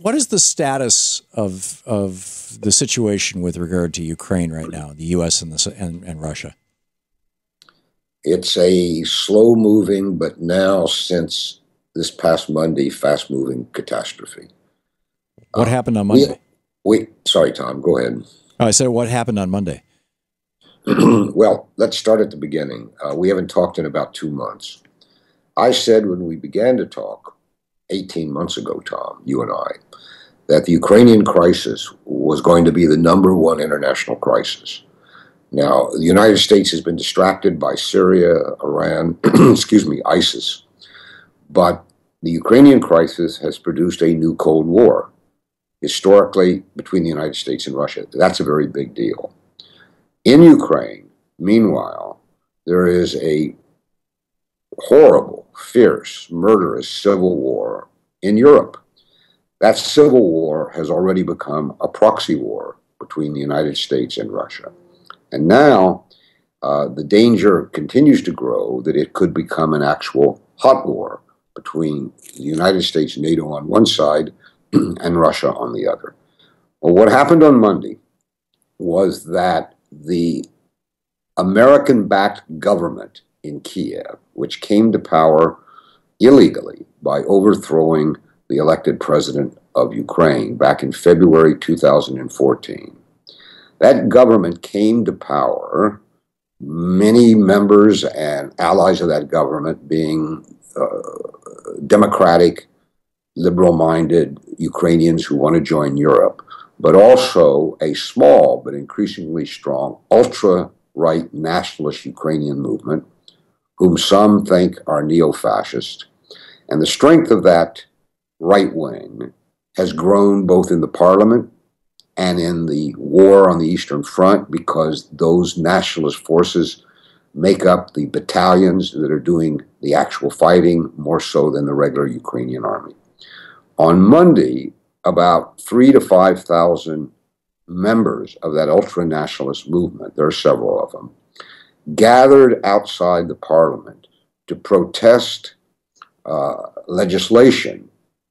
What is the status of the situation with regard to Ukraine right now, the U.S. and Russia? It's a slow-moving, but now since this past Monday, fast-moving catastrophe. What happened on Monday? Sorry, Tom, go ahead. Oh, I said, what happened on Monday? Well, let's start at the beginning. We haven't talked in about 2 months. I said when we began to talk 18 months ago, Tom, you and I, that the Ukrainian crisis was going to be the #1 international crisis. Now, the United States has been distracted by Syria, Iran, excuse me, ISIS. But the Ukrainian crisis has produced a new Cold War, historically, between the United States and Russia. That's a very big deal. In Ukraine, meanwhile, there is a horrible, fierce, murderous civil war in Europe. That civil war has already become a proxy war between the United States and Russia. And now the danger continues to grow that it could become an actual hot war between the United States and NATO on one side and Russia on the other. Well, what happened on Monday was that the American-backed government in Kiev, which came to power illegally by overthrowing the elected president of Ukraine back in February 2014, that government came to power, many members and allies of that government being democratic, liberal-minded Ukrainians who want to join Europe, but also a small but increasingly strong ultra-right nationalist Ukrainian movement, whom some think are neo-fascist. And the strength of that right wing has grown both in the parliament and in the war on the Eastern Front, because those nationalist forces make up the battalions that are doing the actual fighting more so than the regular Ukrainian army. On Monday, about 3,000 to 5,000 members of that ultra-nationalist movement, there are several of them, gathered outside the parliament to protest legislation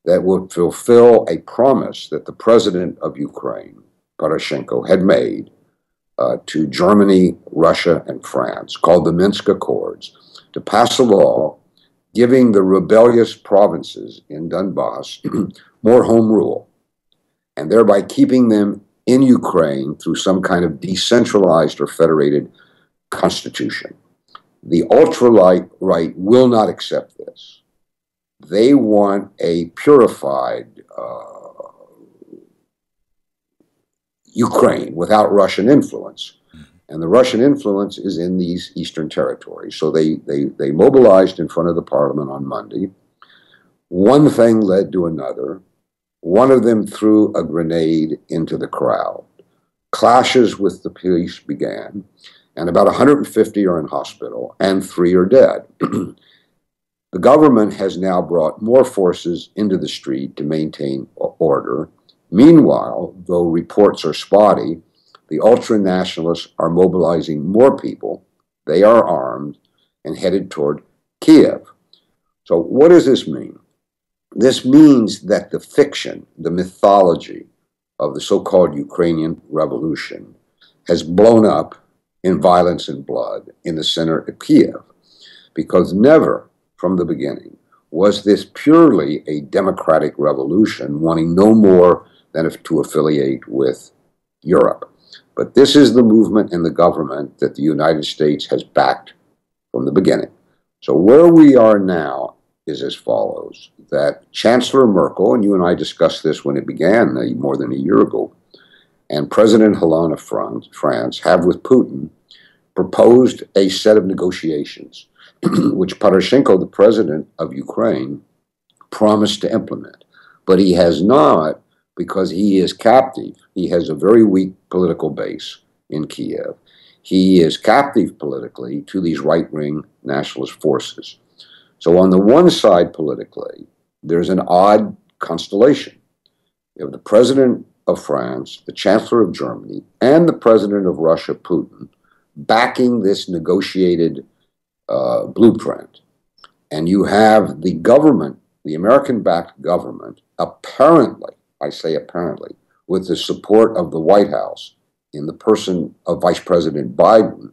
that would fulfill a promise that the president of Ukraine, Poroshenko, had made to Germany, Russia, and France, called the Minsk Accords, to pass a law giving the rebellious provinces in Donbass more home rule, and thereby keeping them in Ukraine through some kind of decentralized or federated constitution. The ultra-right will not accept this. They want a purified Ukraine without Russian influence. And the Russian influence is in these eastern territories. So they mobilized in front of the parliament on Monday. One thing led to another. One of them threw a grenade into the crowd. Clashes with the police began, and about 150 are in hospital, and 3 are dead. The government has now brought more forces into the street to maintain order. Meanwhile, though reports are spotty, the ultra-nationalists are mobilizing more people. They are armed and headed toward Kiev. So what does this mean? This means that the fiction, the mythology of the so-called Ukrainian revolution has blown up in violence and blood in the center of Kiev, because never from the beginning was this purely a democratic revolution wanting no more than to affiliate with Europe. But this is the movement and the government that the United States has backed from the beginning. So where we are now is as follows, that Chancellor Merkel, and you and I discussed this when it began more than a year ago, and President Hollande of France have with Putin proposed a set of negotiations, which Poroshenko, the president of Ukraine, promised to implement. But he has not, because he is captive. He has a very weak political base in Kiev. He is captive politically to these right-wing nationalist forces. So on the one side politically, there's an odd constellation. You have the president of France, the chancellor of Germany, and the president of Russia, Putin, backing this negotiated blueprint. And you have the government, the American-backed government, apparently I say apparently, with the support of the White House in the person of Vice President Biden,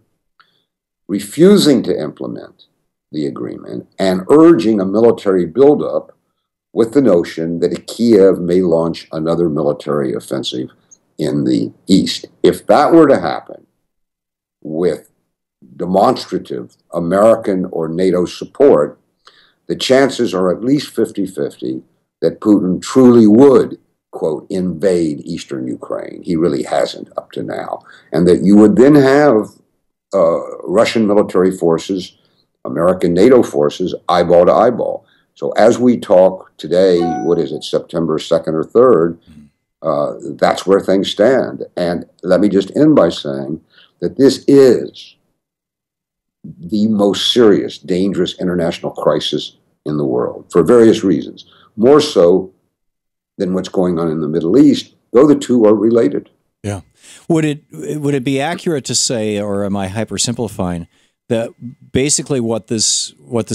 refusing to implement the agreement and urging a military buildup with the notion that Kiev may launch another military offensive in the east. If that were to happen with demonstrative American or NATO support, the chances are at least 50-50 that Putin truly would, quote, invade eastern Ukraine. He really hasn't up to now. And that you would then have Russian military forces, American NATO forces, eyeball to eyeball. So as we talk today, what is it, September 2nd or 3rd, that's where things stand. And let me just end by saying that this is the most serious, dangerous international crisis in the world for various reasons, more so than what's going on in the Middle East, though the two are related. Yeah. Would it be accurate to say, or am I hypersimplifying, that basically what this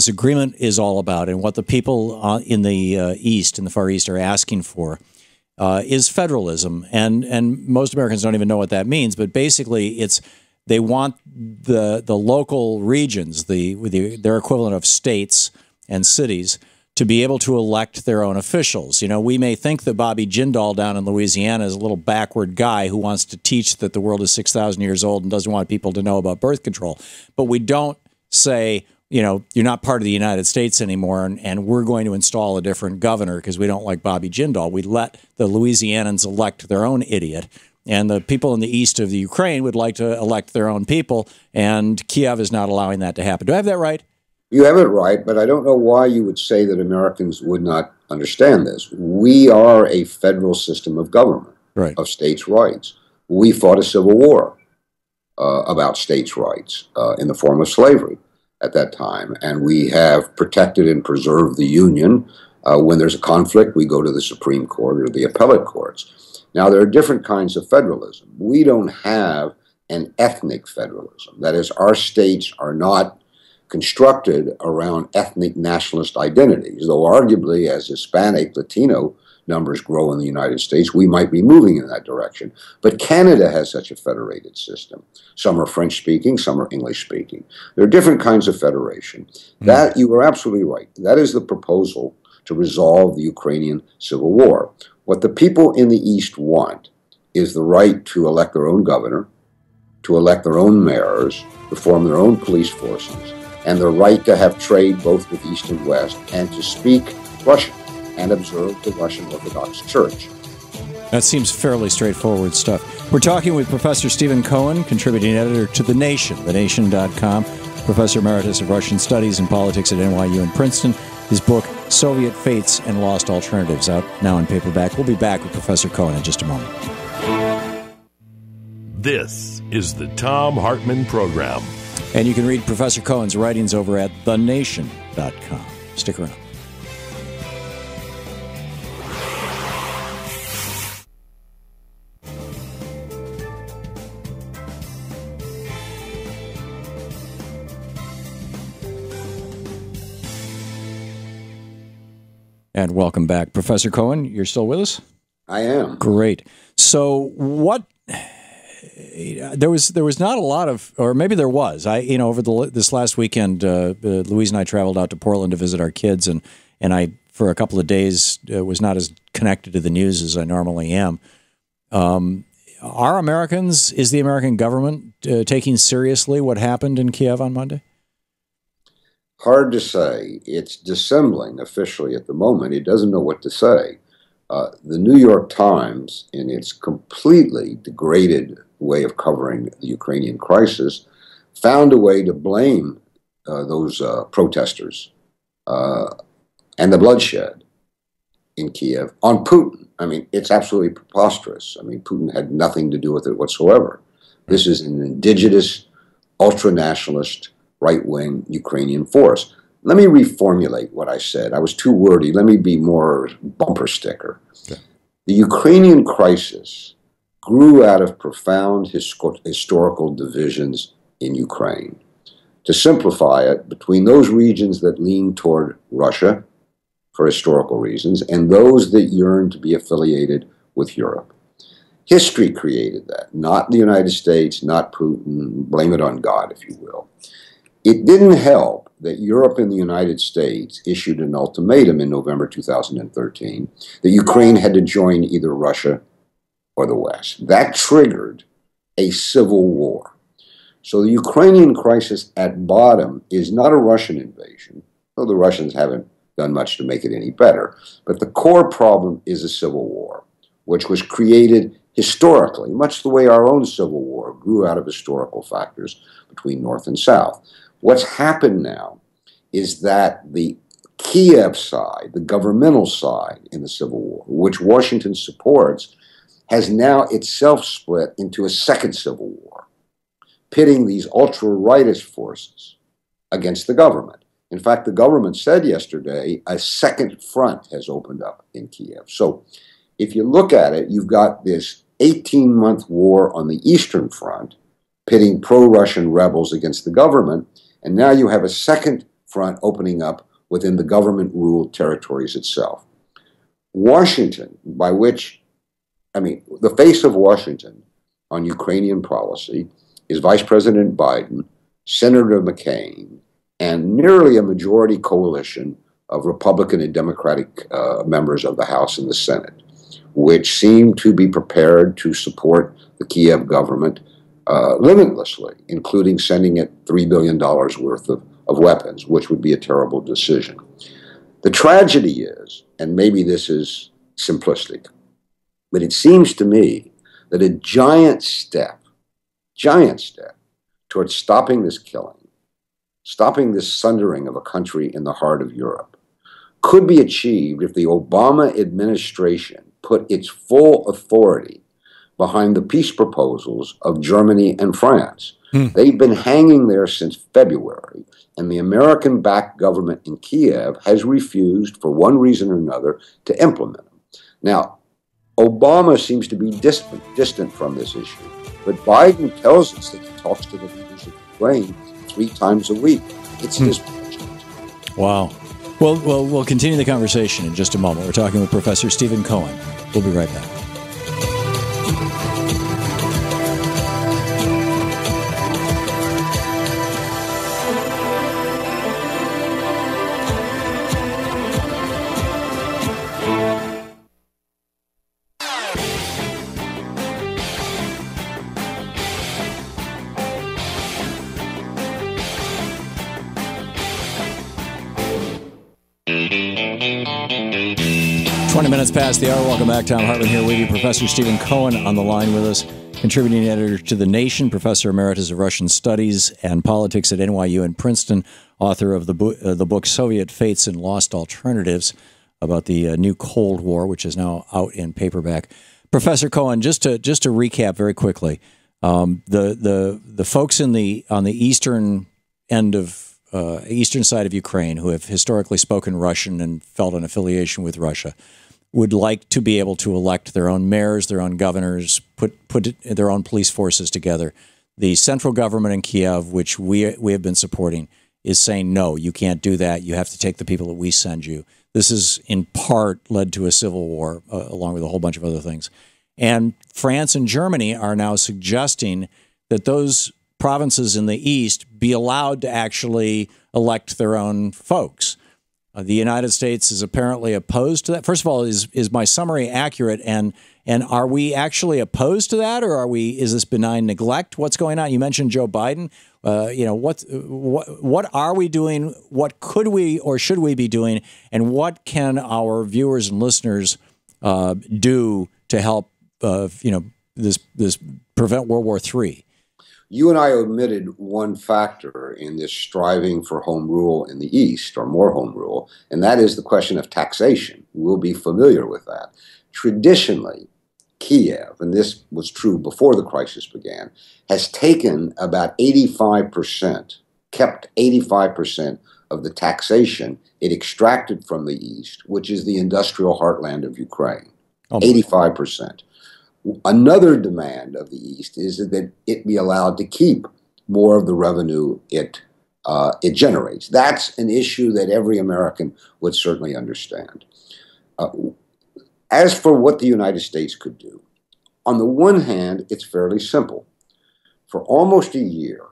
agreement is all about and what the people in the East, in the Far East, are asking for is federalism, and most Americans don't even know what that means, but basically they want the local regions, their equivalent of states and cities, to be able to elect their own officials. You know, we may think that Bobby Jindal down in Louisiana is a little backward guy who wants to teach that the world is 6,000 years old and doesn't want people to know about birth control. But we don't say, you know, you're not part of the United States anymore, and we're going to install a different governor because we don't like Bobby Jindal. We let the Louisianans elect their own idiot. And the people in the east of the Ukraine would like to elect their own people, and Kiev is not allowing that to happen. Do I have that right? You have it right, but I don't know why you would say that Americans would not understand this. We are a federal system of government, right, of states' rights. We fought a civil war about states' rights in the form of slavery at that time, and we have protected and preserved the Union. When there's a conflict, we go to the Supreme Court or the appellate courts. Now, there are different kinds of federalism. We don't have an ethnic federalism. That is, our states are not constructed around ethnic nationalist identities, though arguably as Hispanic, Latino numbers grow in the United States, we might be moving in that direction. But Canada has such a federated system. Some are French-speaking, some are English-speaking. There are different kinds of federation. That, you are absolutely right. That is the proposal to resolve the Ukrainian civil war. What the people in the East want is the right to elect their own governor, to elect their own mayors, to form their own police forces, and the right to have trade both with East and West, and to speak Russian and observe the Russian Orthodox Church. That seems fairly straightforward stuff. We're talking with Professor Stephen Cohen, contributing editor to The Nation, thenation.com, Professor Emeritus of Russian Studies and Politics at NYU and Princeton. His book, Soviet Fates and Lost Alternatives, out now in paperback. We'll be back with Professor Cohen in just a moment. This is the Thom Hartmann Program. And you can read Professor Cohen's writings over at thenation.com. Stick around. And welcome back. Professor Cohen, you're still with us? I am. Great. So what... There was not a lot of, or maybe there was. Over this last weekend, Louise and I traveled out to Portland to visit our kids, and I, for a couple of days, was not as connected to the news as I normally am. Are Americans, is the American government taking seriously what happened in Kiev on Monday? Hard to say. It's dissembling officially at the moment. It doesn't know what to say. The New York Times, in its completely degraded way of covering the Ukrainian crisis, found a way to blame those protesters and the bloodshed in Kiev on Putin. I mean, it's absolutely preposterous. I mean, Putin had nothing to do with it whatsoever. This is an indigenous, ultra-nationalist, right-wing Ukrainian force. Let me reformulate what I said. I was too wordy. Let me be more bumper sticker. Okay. The Ukrainian crisis grew out of profound historical divisions in Ukraine. To simplify it, between those regions that lean toward Russia for historical reasons, and those that yearn to be affiliated with Europe. History created that, not the United States, not Putin. Blame it on God, if you will. It didn't help that Europe and the United States issued an ultimatum in November 2013 that Ukraine had to join either Russia or the West. That triggered a civil war. So the Ukrainian crisis at bottom is not a Russian invasion, though the Russians haven't done much to make it any better. But the core problem is a civil war, which was created historically, much the way our own civil war grew out of historical factors between North and South. What's happened now is that the Kiev side, the governmental side in the civil war, which Washington supports, has now itself split into a second civil war, pitting these ultra-rightist forces against the government. In fact, the government said yesterday a second front has opened up in Kiev. So if you look at it, you've got this 18-month war on the Eastern Front, pitting pro-Russian rebels against the government, and now you have a second front opening up within the government-ruled territories itself. Washington, the face of Washington on Ukrainian policy is Vice President Biden, Senator McCain, and nearly a majority coalition of Republican and Democratic members of the House and the Senate, which seem to be prepared to support the Kiev government limitlessly, including sending it $3 billion worth of weapons, which would be a terrible decision. The tragedy is, and maybe this is simplistic, but it seems to me that a giant step towards stopping this killing, stopping this sundering of a country in the heart of Europe, could be achieved if the Obama administration put its full authority behind the peace proposals of Germany and France. They've been hanging there since February, and the American-backed government in Kiev has refused, for one reason or another, to implement them. Now, Obama seems to be distant from this issue, but Biden tells us that he talks to the leaders of Ukraine 3 times a week. It's his project. Wow. Well, we'll continue the conversation in just a moment. We're talking with Professor Stephen Cohen. We'll be right back. 20 minutes past the hour. Welcome back. Thom Hartmann here with you. Professor Stephen Cohen on the line with us, contributing editor to The Nation, professor emeritus of Russian Studies and Politics at NYU and Princeton, author of the book Soviet Fates and Lost Alternatives, about the new Cold War, which is now out in paperback. Professor Cohen, just to recap very quickly, the folks on the eastern end of eastern side of Ukraine who have historically spoken Russian and felt an affiliation with Russia would like to be able to elect their own mayors, their own governors, put their own police forces together. The central government in Kiev, which we have been supporting, is saying, no, you can't do that. You have to take the people that we send you. This has in part led to a civil war, along with a whole bunch of other things. And France and Germany are now suggesting that those provinces in the East be allowed to actually elect their own folks. The United States is apparently opposed to that. First of all, is my summary accurate? And are we actually opposed to that, or is this benign neglect? What's going on? You mentioned Joe Biden. What are we doing? What could we or should we be doing? And what can our viewers and listeners do to help this prevent World War III? You and I omitted one factor in this striving for home rule in the East, or more home rule, and that is the question of taxation. We'll be familiar with that. Traditionally, Kiev, and this was true before the crisis began, has taken about 85%, kept 85% of the taxation it extracted from the East, which is the industrial heartland of Ukraine. 85%. Another demand of the East is that it be allowed to keep more of the revenue it it generates. That's an issue that every American would certainly understand. As for what the United States could do, on the one hand, it's fairly simple. For almost a year,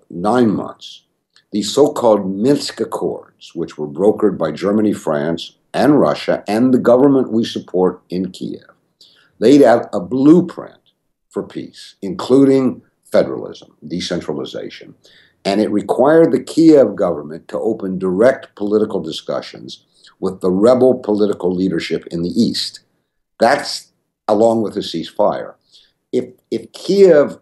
9 months, these so-called Minsk Accords, which were brokered by Germany, France, and Russia, and the government we support in Kiev, laid out a blueprint for peace, including federalism, decentralization. And it required the Kiev government to open direct political discussions with the rebel political leadership in the East. That's along with a ceasefire. If Kiev,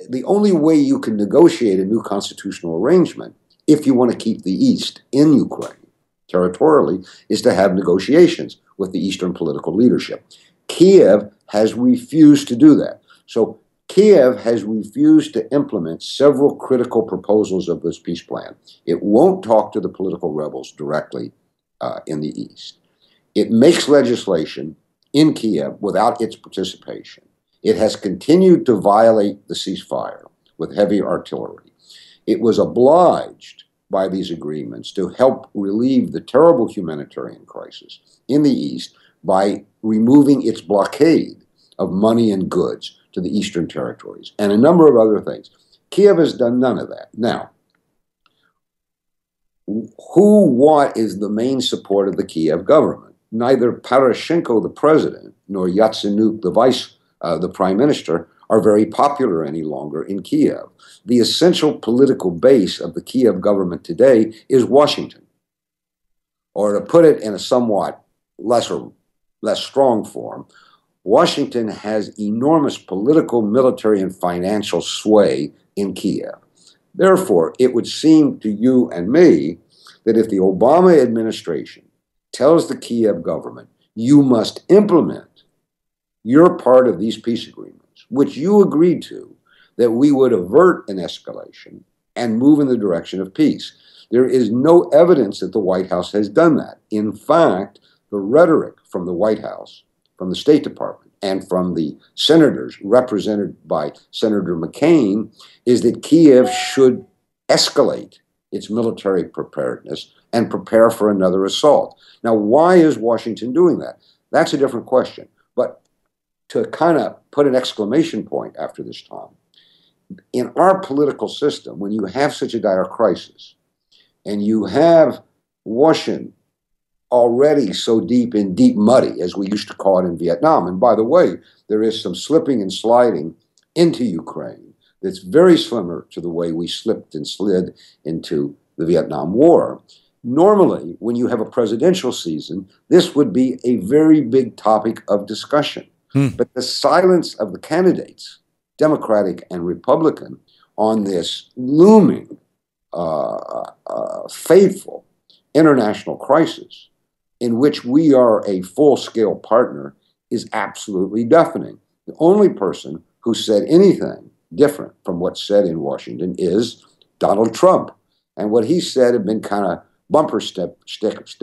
the only way you can negotiate a new constitutional arrangement, if you want to keep the East in Ukraine territorially, is to have negotiations with the Eastern political leadership. Kiev has refused to do that. So Kiev has refused to implement several critical proposals of this peace plan. It won't talk to the political rebels directly in the East. It makes legislation in Kiev without its participation. It has continued to violate the ceasefire with heavy artillery. It was obliged by these agreements to help relieve the terrible humanitarian crisis in the East by removing its blockade of money and goods to the Eastern territories, and a number of other things. Kiev has done none of that. Now, what is the main support of the Kiev government? Neither Poroshenko, the president, nor Yatsenyuk, the prime minister, are very popular any longer in Kiev. The essential political base of the Kiev government today is Washington. Or to put it in a somewhat less strong form, Washington has enormous political, military, and financial sway in Kiev. Therefore, it would seem to you and me that if the Obama administration tells the Kiev government, you must implement your part of these peace agreements, which you agreed to, that we would avert an escalation and move in the direction of peace. There is no evidence that the White House has done that. In fact, the rhetoric from the White House, from the State Department, and from the senators represented by Senator McCain is that Kiev should escalate its military preparedness and prepare for another assault. Now, why is Washington doing that? That's a different question. But to kind of put an exclamation point after this, Tom, in our political system, when you have such a dire crisis and you have Washington already so deep in deep muddy, as we used to call it in Vietnam. And by the way, there is some slipping and sliding into Ukraine that's very similar to the way we slipped and slid into the Vietnam War. Normally, when you have a presidential season, this would be a very big topic of discussion. But the silence of the candidates, Democratic and Republican, on this looming, fateful international crisis, in which we are a full-scale partner, is absolutely deafening. The only person who said anything different from what's said in Washington is Donald Trump. And what he said have been kind of bumper stickers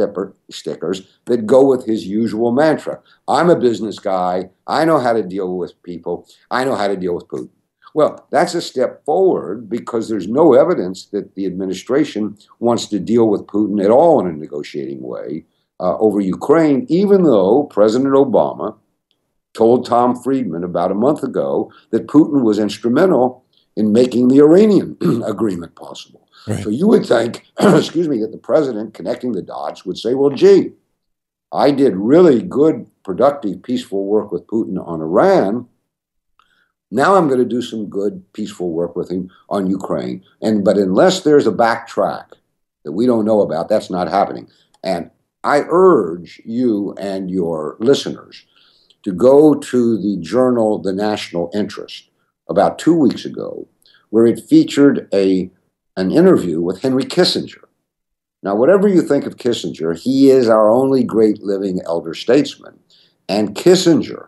that go with his usual mantra. I'm a business guy. I know how to deal with people. I know how to deal with Putin. Well, that's a step forward because there's no evidence that the administration wants to deal with Putin at all in a negotiating way over Ukraine, even though President Obama told Tom Friedman about a month ago that Putin was instrumental in making the Iranian agreement possible. Right. So you would think, excuse me, that the president connecting the dots would say, well, gee, I did really good, productive, peaceful work with Putin on Iran. Now I'm going to do some good, peaceful work with him on Ukraine. But unless there's a backtrack that we don't know about, that's not happening. And I urge you and your listeners to go to the journal The National Interest about 2 weeks ago, where it featured an interview with Henry Kissinger. Now, whatever you think of Kissinger, he is our only great living elder statesman. And Kissinger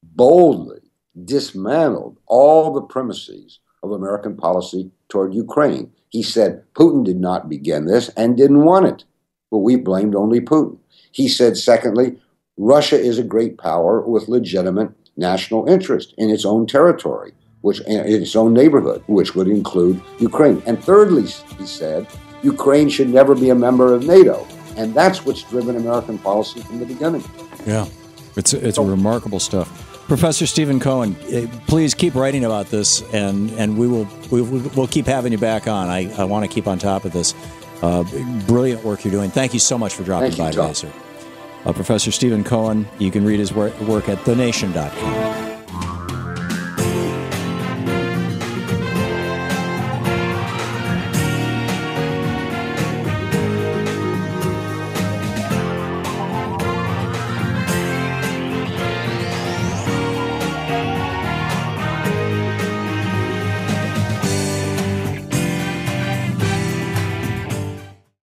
boldly dismantled all the premises of American policy toward Ukraine. He said Putin did not begin this and didn't want it. But we blamed only Putin. He said, secondly, Russia is a great power with legitimate national interest in its own territory, which in its own neighborhood, which would include Ukraine. And thirdly, he said, Ukraine should never be a member of NATO. And that's what's driven American policy from the beginning. Yeah, it's remarkable stuff. Professor Stephen Cohen, please keep writing about this, and we'll keep having you back on. I want to keep on top of this. Brilliant work you're doing. Thank you so much for dropping by today, sir. Professor Stephen Cohen, you can read his work at thenation.com.